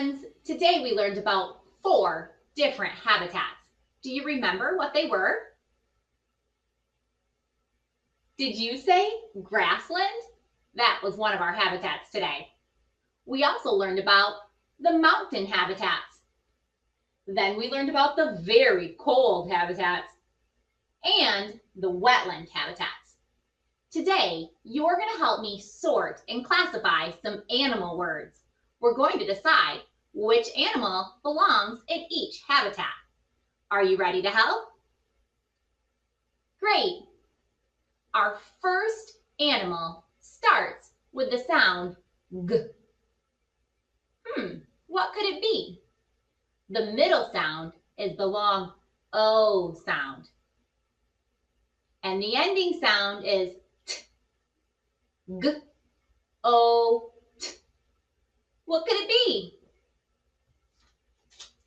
friends. Today we learned about 4 different habitats. Do you remember what they were? Did you say grassland? That was one of our habitats today. We also learned about the mountain habitats. Then we learned about the very cold habitats and the wetland habitats. Today, you're going to help me sort and classify some animal words. We're going to decide which animal belongs in each habitat. Are you ready to help? Great. Our first animal starts with the sound G. What could it be? The middle sound is the long O sound. And the ending sound is T. G, O, T. What could it be?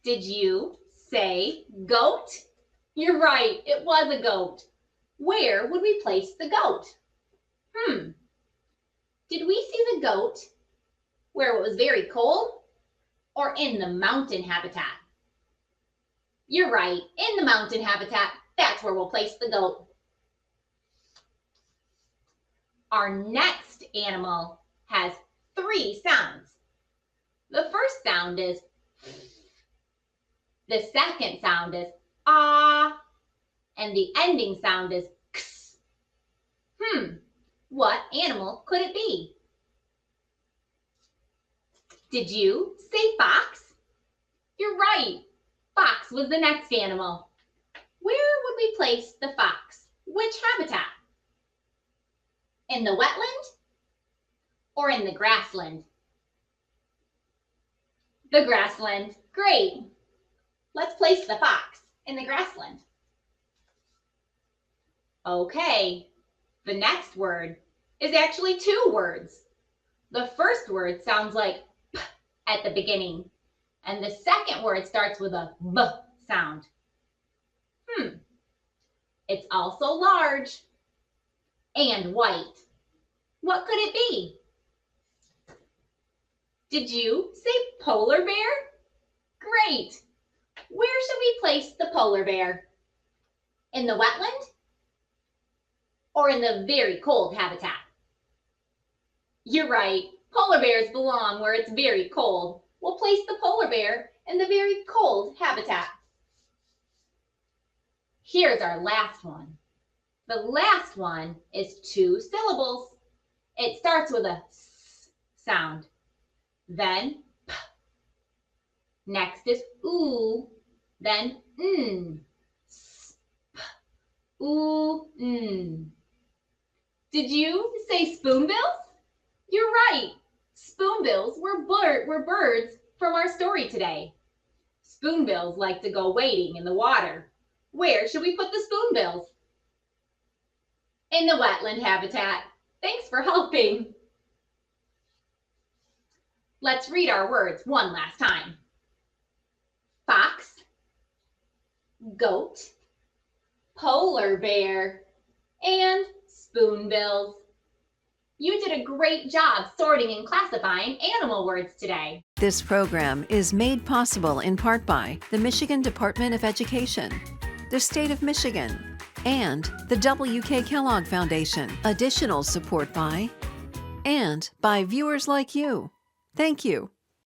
Did you say goat? You're right, it was a goat. Where would we place the goat? Did we see the goat where it was very cold or in the mountain habitat? You're right, in the mountain habitat, that's where we'll place the goat. Our next animal has 3 sounds. The first sound is F. The second sound is ah, and the ending sound is X. What animal could it be? Did you say fox? You're right. Fox was the next animal. Where would we place the fox? Which habitat? In the wetland or in the grassland? The grassland. Great. Let's place the fox in the grassland. Okay, the next word is actually 2 words. The first word sounds like P at the beginning, and the second word starts with a B sound. It's also large and white. What could it be? Did you say polar bear? Great. Where should we place the polar bear? In the wetland or in the very cold habitat? You're right. Polar bears belong where it's very cold. We'll place the polar bear in the very cold habitat. Here's our last one. The last one is 2 syllables. It starts with a S sound, then P. Next is oo, then n. S, P, oo, n. Did you say spoonbills? You're right. Spoonbills were birds from our story today. Spoonbills like to go wading in the water. Where should we put the spoonbills? In the wetland habitat. Thanks for helping. Let's read our words one last time. Fox, goat, polar bear, and spoonbills. You did a great job sorting and classifying animal words today. This program is made possible in part by the Michigan Department of Education, the State of Michigan, and the W.K. Kellogg Foundation. Additional support by viewers like you. Thank you.